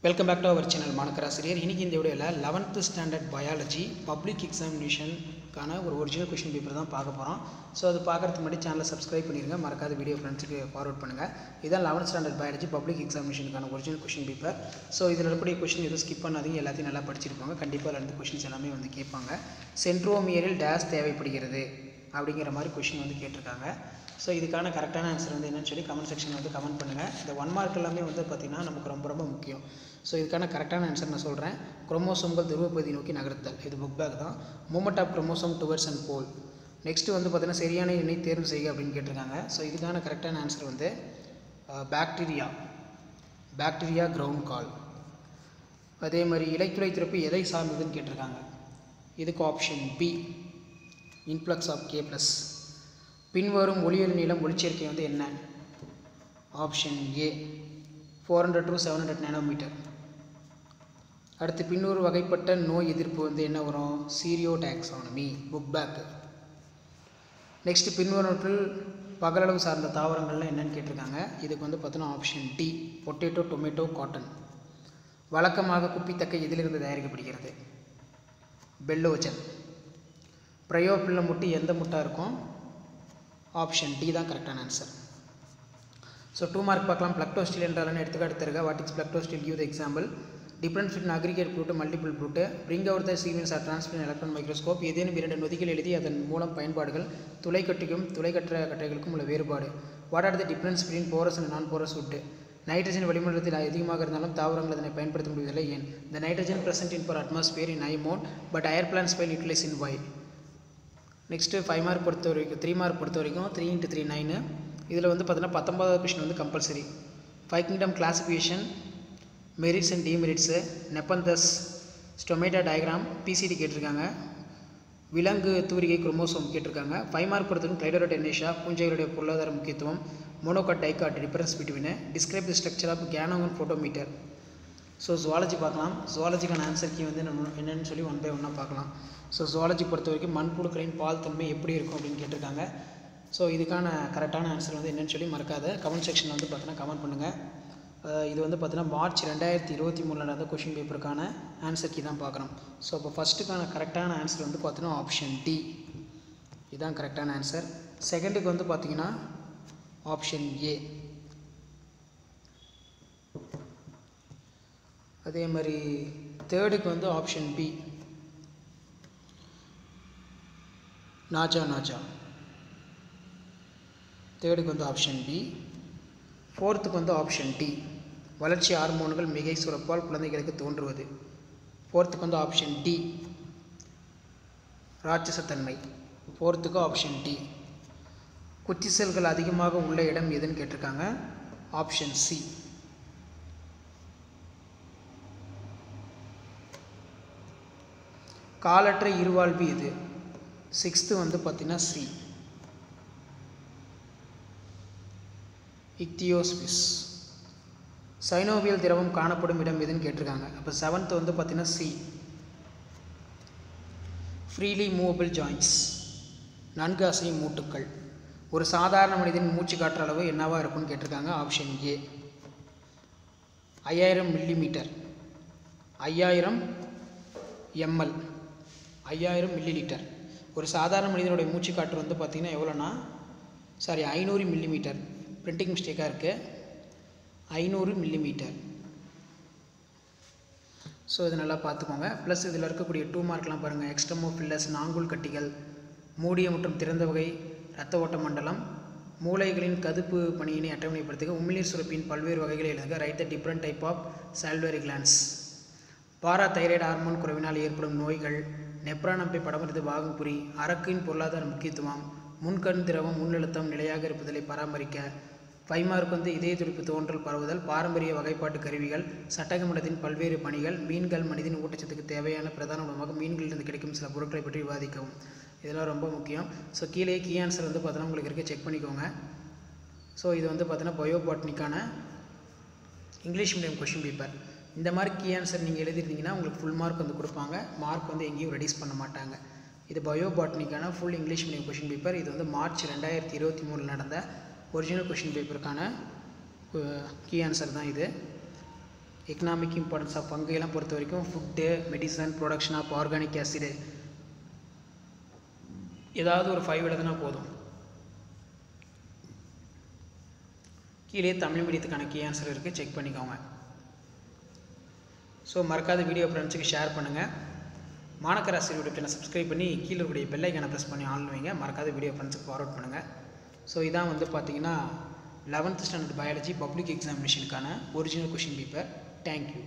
Welcome back to our channel மாணக்கராசிரியர். இன்றைக்கி இந்த வீடியோவில் 11th ஸ்டாண்டர்ட் பயாலஜி பப்ளிக் எக்ஸாமினேஷனுக்கான ஒரு ஒரிஜினல் கொஷின் பேப்பர் தான் பார்க்க போகிறோம். ஸோ அது பார்க்குறதுக்கு முன்னாடி சேனலை சப்ஸ்கிரைப் பண்ணிடுங்க, மறக்காத வீடியோ ஃப்ரெண்ட்ஸுக்கு ஃபார்வர்ட் பண்ணுங்கள். இதான் 11th ஸ்டாண்டர்ட் பயாலஜி பப்ளிக் எக்ஸாமினேஷனுக்கான ஒரிஜினல் கொஷின் பேப்பர். ஸோ இதில் இருக்கக்கூடிய கொஷின் எதுவும் ஸ்கிப் பண்ணாதீங்க, எல்லாத்தையும் நல்லா படிச்சிருப்பாங்க. கண்டிப்பாக அதில் கொஷின்ஸ் எல்லாமே வந்து கேட்பாங்க. சென்ட்ரோமியரில் டேஸ் தேவைப்படுகிறது அப்படிங்கிற மாதிரி கொஷின் வந்து கேட்டிருக்காங்க. ஸோ இதுக்கான கரெக்டான ஆன்சர் வந்து என்னென்னு சொல்லி கமெண்ட் செக்ஷன் வந்து கமெண்ட் பண்ணுங்கள். இந்த 1 மார்க் எல்லாமே வந்து பார்த்திங்கன்னா நமக்கு ரொம்ப ரொம்ப முக்கியம். ஸோ இதுக்கான கரெக்டான ஆன்சர் நான் சொல்கிறேன். குரோமோசோம்கள் துருவப்பகுதி நோக்கி நகர்த்தல், இது புக் பேக் தான். Movement of chromosome towards and pole. Next வந்து பார்த்திங்கன்னா சரியான எண்ணை தேர்வு செய்க அப்படின்னு கேட்டிருக்காங்க. ஸோ இதுக்கான கரெக்டான ஆன்சர் வந்து பாக்டீரியா கிரவுண்ட் கால். அதே மாதிரி இலைத்துளை திறப்பு எதை சார்ந்ததுன்னு கேட்டிருக்காங்க. இதுக்கு option B, influx of K+. பின்வரும் ஒளியல் நீளம் ஒளிச்சேர்க்கை வந்து என்ன? Option A 400 to 700 nanometre. அடுத்து பின்னொரு வகைப்பட்ட நோய் எதிர்ப்பு வந்து என்ன வரும்? Serotaxonomy, book back. Next பின்வருவற்றில் பகலளவு சார்ந்த தாவரங்கள்லாம் என்னன்னு கேட்டிருக்காங்க. இதுக்கு வந்து பார்த்தோன்னா option D, potato, tomato, cotton. வழக்கமாக குப்பித்தக்கை எதிலிருந்து தயாரிக்கப்படுகிறது? பெல்லோஜன். பிரயோபில்ல முட்டை எந்த முட்டை இருக்கும்? ஆப்ஷன் டி தான் கரெக்டான ஆன்சர். ஸோ 2 மார்க் பார்க்கலாம். பிளக்டோஸ்டில் என்றாலும் எடுத்துக்காட்டு தருக. What is plectostele? Give the example. Difference between aggregate fruit, multiple fruit. Bring out the sequence or transmission electron microscope. ஏதேனும் 2 நொதிகள் எழுதி அதன் மூலம் பயன்பாடுகள். துளைக்கட்டிக்கும் துளைக்கற்ற கட்டைகளுக்கும் உள்ள வேறுபாடு. What are the difference between porous and non porous wood? Nitrogen வளிமண்டலத்தில் அதிகமாக இருந்தாலும் தாவரங்கள் அதனை பயன்படுத்த முடிவதில்லை, ஏன்? The nitrogen present in per atmosphere in high amount but higher plants fail utilise in why. Next 5 mark பொறுத்த வரைக்கும் 3 மார்க் பொறுத்த வரைக்கும் 3 × 3 9. இதில் வந்து பார்த்தீங்கன்னா 19வது கொஷின் வந்து compulsory. 5 kingdom classification, merits and demerits, nepenthes, stomata diagram, PCD கேட்டிருக்காங்க. விலங்கு தூரிகை குரோமோசோம் கேட்டிருக்காங்க. 5 மார்க் பொறுத்தவரைக்கும் கிளைடோடென்னேஷியா, பூஞ்சைகளுடைய பொருளாதார முக்கியத்துவம், monocot dicot, difference between, describe the structure of Ganong photometer. So zoology பார்க்கலாம். ஜுவாலஜிக்கான ஆன்சர் கீ வந்து நம்ம என்னென்னு சொல்லி 1 by 1 பார்க்கலாம். ஸோ ஜுவாலஜி பொறுத்த வரைக்கும் மண்புழுக்களின் பால் தன்மை எப்படி இருக்கும் அப்படின்னு கேட்டிருக்காங்க. ஸோ இதுக்கான கரெக்டான ஆன்சர் வந்து என்னென்னு சொல்லி மறக்காத கமெண்ட் செக்ஷனில் வந்து பார்த்தீங்கன்னா கமெண்ட் பண்ணுங்கள். இது வந்து பார்த்தீங்கன்னா மார்ச் 2023 நடந்த கொஷின் பேப்பருக்கான ஆன்சர் கீ தான் பார்க்குறோம். ஸோ இப்போ ஃபஸ்ட்டுக்கான கரெக்டான ஆன்சர் வந்து பார்த்தீங்கன்னா ஆப்ஷன் டி, இதுதான் கரெக்டான ஆன்சர். செகண்டுக்கு வந்து பார்த்தீங்கன்னா ஆப்ஷன் ஏ. அதே மாதிரி தேர்டுக்கு வந்து ஆப்ஷன் பி, நாஜா. தேர்டுக்கு வந்து ஆப்ஷன் பி. ஃபோர்த்துக்கு வந்து ஆப்ஷன் டி, வளர்ச்சி ஹார்மோன்கள் மிகை சுரப்பால் குழந்தைகளுக்கு தோன்றுவது. ஃபோர்த்துக்கு வந்து ஆப்ஷன் டி, ராட்சசத்தன்மை. ஃபோர்த்துக்கு ஆப்ஷன் டி. குச்சி செல்கள் அதிகமாக உள்ள இடம் எதுன்னு கேட்டிருக்காங்க. Option C. காலற்ற இருவாழ்வி இது. 6th வந்து பார்த்தீங்கன்னா சி, இக்தியோஸ்பிஸ். சைனோவியல் திரவம் காணப்படும் இடம் எதுன்னு கேட்டிருக்காங்க. அப்போ 7th வந்து பார்த்தீங்கன்னா சி, ஃப்ரீலி மூவபிள் ஜாயின்ட்ஸ், நன்கு அசையும் மூட்டுக்கள். ஒரு சாதாரண மனிதன் மூச்சு காற்ற அளவு என்னவாக இருக்குன்னு கேட்டிருக்காங்க. Option A 5000 millimetre, 5000 ml, 5000 millilitre. ஒரு சாதாரண மனிதனுடைய மூச்சு காற்று வந்து பார்த்திங்கன்னா எவ்வளோனா 500 மில்லிமீட்டர். பிரிண்டிங் மிஸ்டேக்காக இருக்குது, 500 மில்லிமீட்டர். ஸோ இது நல்லா பார்த்துக்கோங்க. ப்ளஸ் இதில் இருக்கக்கூடிய 2 மார்க்லாம் பாருங்கள். எக்ஸ்ட்ரமோஃபில்லஸ், நாங்குள் கட்டிகள், மூடிய மற்றும் திறந்த வகை இரத்த ஓட்ட மண்டலம், மூளைகளின் கதுப்பு பணியினை அட்டவணைப்படுத்துக, உமிழ்நீர் சுரப்பியின் பல்வேறு வகைகளை எழுதுக, write the different type of salivary glands. Parathyroid hormone குறைவினால் ஏற்படும் நோய்கள், நெப்ரான் அமைப்பை படமறித்து பாகம் புரி, அரக்கின் பொருளாதார முக்கியத்துவம், முன்கண் திரவம் முன்னழுத்தம் நிலையாக இருப்பதை பராமரிக்க. 5 மார்க் வந்து இதய துடிப்பு தோன்றல் பரவுதல், பாரம்பரிய வகைப்பாட்டு கருவிகள், சட்டகமண்டலத்தின் பல்வேறு பணிகள், மீன்கள் மனிதன் ஊட்டச்சத்துக்கு தேவையான பிரதான உணவாக மீன்களிலிருந்து கிடைக்கும் சில பொருட்களை பற்றி விவாதிக்கவும். இதெல்லாம் ரொம்ப முக்கியம். ஸோ கீழே கீ ஆன்சர் வந்து பார்த்தோன்னா உங்களுக்கு இருக்க செக் பண்ணிக்கோங்க. ஸோ இது வந்து பார்த்தோன்னா பயோபாட்னிக்கான இங்கிலீஷ் மீடியம் கொஷின் பேப்பர். இந்த மாதிரி கீ ஆன்சர் நீங்கள் எழுதிருந்தீங்கன்னா உங்களுக்கு ஃபுல் மார்க் வந்து கொடுப்பாங்க. மார்க் வந்து எங்கேயும் ரெடியூஸ் பண்ண மாட்டாங்க. இது பயோபாட்னிக்கான full English medium question paper. இது வந்து மார்ச் 2023 நடந்த ஒரிஜினல் கொஷின் பேப்பருக்கான கீ ஆன்சர் தான் இது. எக்கனாமிக் இம்பார்ட்டன்ஸ் ஆஃப் ஃபங்கைலாம் பொறுத்த வரைக்கும் food, medicine, production of organic acid, ஏதாவது ஒரு 5 எழுதுனா போதும். கீழே தமிழ் மீடியத்துக்கான கீ ஆன்சர் இருக்குது, செக் பண்ணிக்கோங்க. ஸோ மறக்காத வீடியோ ஃப்ரெண்ட்ஸுக்கு ஷேர் பண்ணுங்கள். மாணக்கர் ஆசிரியர் யூடியூப் சேனல் சப்ஸ்கிரைப் பண்ணி கீழே இருக்கக்கூடிய பெல் ஐக்கானை ப்ரெஸ் பண்ணி ஆன் வைங்க. மறக்காத வீடியோ ஃப்ரெண்ட்ஸுக்கு ஃபார்வர்ட் பண்ணுங்கள். ஸோ இதான் வந்து பார்த்தீங்கன்னா 11th ஸ்டாண்டர்ட் பயாலஜி பப்ளிக் எக்ஸாமினேஷனுக்கான ஒரிஜினல் கொஷின் பேப்பர். தேங்க்யூ.